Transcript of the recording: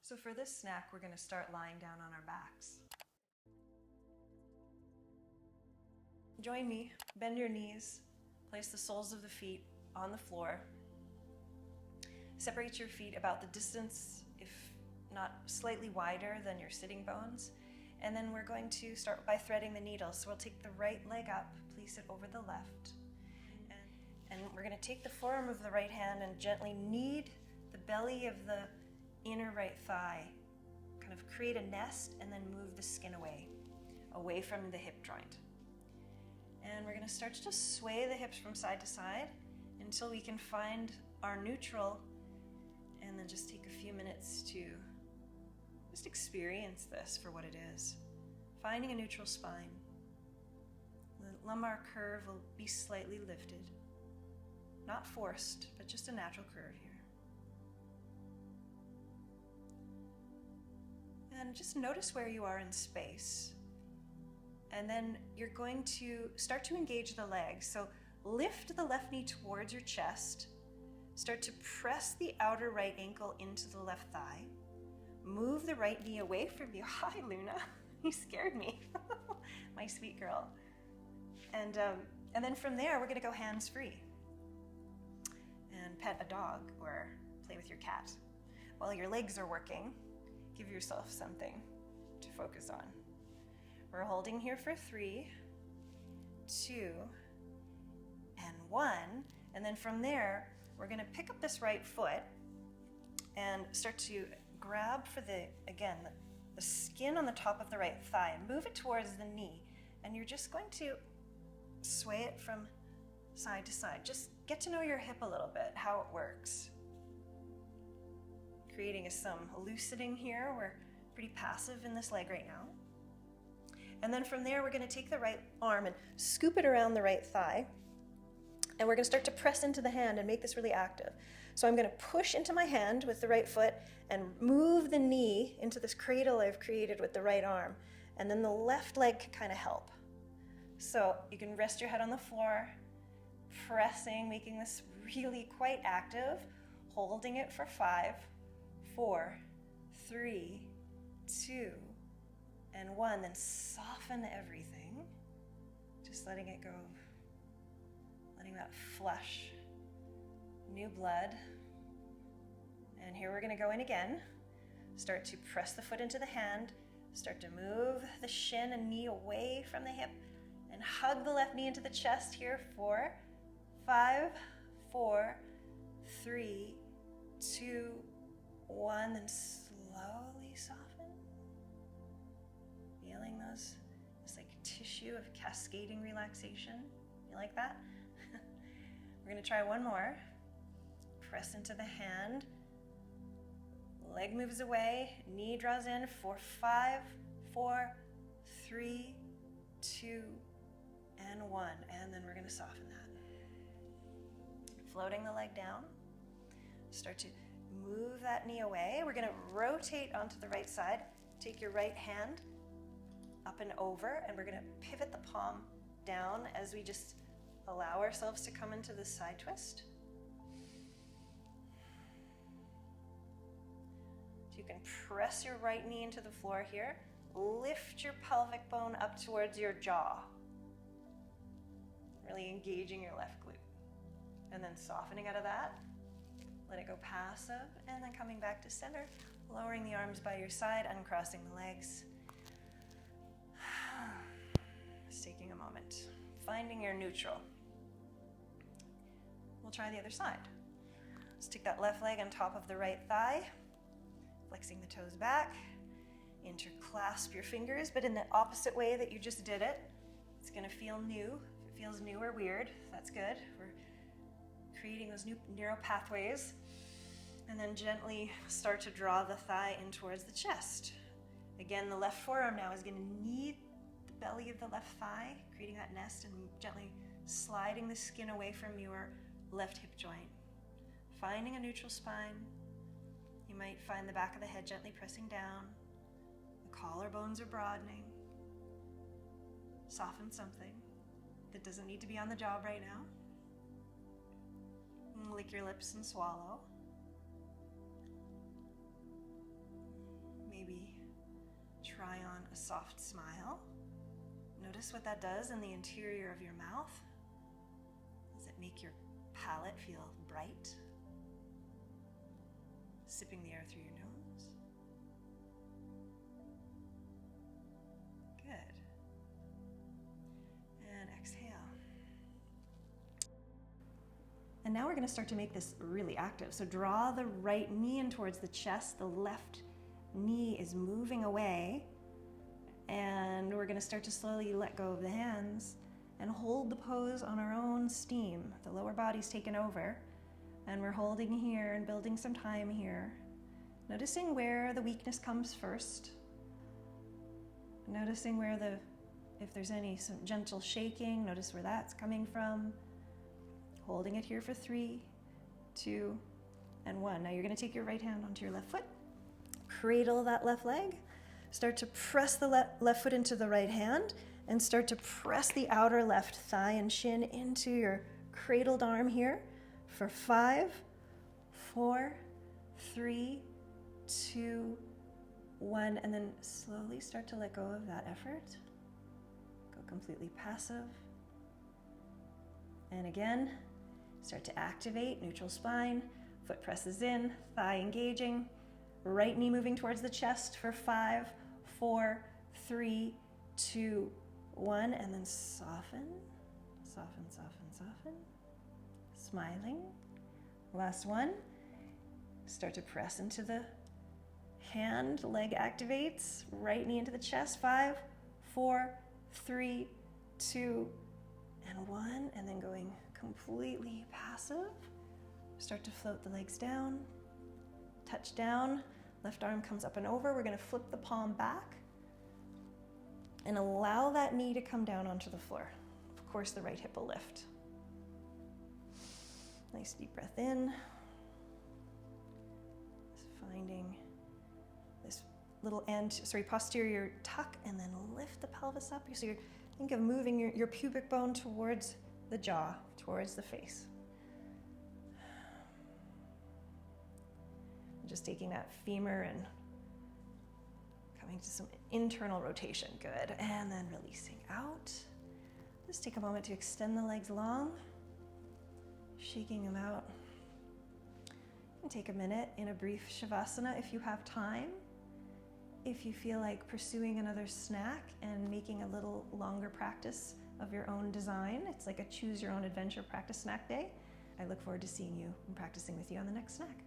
So for this snack, we're going to start lying down on our backs. Join me, bend your knees, place the soles of the feet on the floor. Separate your feet about the distance, if not slightly wider than your sitting bones. And then we're going to start by threading the needle. So we'll take the right leg up, place it over the left. And we're going to take the forearm of the right hand and gently knead the belly of the inner right thigh. Kind of create a nest and then move the skin away from the hip joint. And we're going to start to just sway the hips from side to side until we can find our neutral, and then just take a few minutes to just experience this for what it is. Finding a neutral spine. The lumbar curve will be slightly lifted. Not forced, but just a natural curve here. And just notice where you are in space. And then you're going to start to engage the legs. So lift the left knee towards your chest. Start to press the outer right ankle into the left thigh. Move the right knee away from you. Hi, Luna. You scared me. My sweet girl. And then from there, we're going to go hands-free and pet a dog or play with your cat. While your legs are working, give yourself something to focus on. We're holding here for 3, 2, and 1. And then from there, we're going to pick up this right foot and start to grab for the skin on the top of the right thigh and move it towards the knee. And you're just going to sway it from side to side. Just get to know your hip a little bit, how it works. Creating some loosening here. We're pretty passive in this leg right now. And then from there, we're going to take the right arm and scoop it around the right thigh. And we're going to start to press into the hand and make this really active. So I'm going to push into my hand with the right foot and move the knee into this cradle I've created with the right arm. And then the left leg can kind of help. So you can rest your head on the floor, pressing, making this really quite active, holding it for 5, 4, 3, 2, and 1. Then soften everything. Just letting it go. Letting that flush new blood. And here we're going to go in again. Start to press the foot into the hand. Start to move the shin and knee away from the hip. And hug the left knee into the chest here for 5, 4, 3, 2, 1. Then slowly soften. Feeling those, this like tissue of cascading relaxation. You like that? We're going to try one more. Press into the hand. Leg moves away. Knee draws in for 5, 4, 3, 2, and 1. And then we're going to soften that. Floating the leg down. Start to move that knee away. We're going to rotate onto the right side. Take your right hand up and over, and we're going to pivot the palm down as we just allow ourselves to come into this side twist. So you can press your right knee into the floor here. Lift your pelvic bone up towards your jaw. Really engaging your left glute. And then softening out of that. Let it go passive, and then coming back to center. Lowering the arms by your side, uncrossing the legs. Just taking a moment. Finding your neutral. We'll try the other side. Let's take that left leg on top of the right thigh, flexing the toes back, interclasp your fingers, but in the opposite way that you just did it. It's gonna feel new. If it feels new or weird, that's good. We're creating those new neural pathways. And then gently start to draw the thigh in towards the chest. Again, the left forearm now is gonna knead the belly of the left thigh, creating that nest and gently sliding the skin away from your left hip joint. Finding a neutral spine. You might find the back of the head gently pressing down. The collarbones are broadening. Soften something that doesn't need to be on the job right now. And lick your lips and swallow. maybe try on a soft smile. Notice what that does in the interior of your mouth. Does it make your palate feel bright? Sipping the air through your nose. Good. And exhale. And now we're going to start to make this really active. So draw the right knee in towards the chest. The left knee is moving away. And we're going to start to slowly let go of the hands and hold the pose on our own steam. The lower body's taken over. And we're holding here and building some time here. Noticing where the weakness comes first. Noticing where if there's some gentle shaking, notice where that's coming from. Holding it here for 3, 2, and 1. Now you're going to take your right hand onto your left foot. Cradle that left leg. Start to press the left foot into the right hand and start to press the outer left thigh and shin into your cradled arm here for 5, 4, 3, 2, 1, and then slowly start to let go of that effort. Go completely passive. And again, start to activate, neutral spine, foot presses in, thigh engaging, right knee moving towards the chest for 5, 4, 3, 2, 1, and then soften, soften, soften, soften, smiling. Last one, start to press into the hand, leg activates, right knee into the chest, 5, 4, 3, 2, and 1, and then going completely passive. Start to float the legs down, touch down, left arm comes up and over. We're going to flip the palm back and allow that knee to come down onto the floor. Of course, the right hip will lift. Nice deep breath in. Just finding this little posterior tuck, and then lift the pelvis up. So think of moving your pubic bone towards the jaw, towards the face. Just taking that femur and coming to some internal rotation. Good. And then releasing out. Just take a moment to extend the legs long, shaking them out. And take a minute in a brief shavasana if you have time. If you feel like pursuing another snack and making a little longer practice of your own design, it's like a choose your own adventure practice snack day. I look forward to seeing you and practicing with you on the next snack.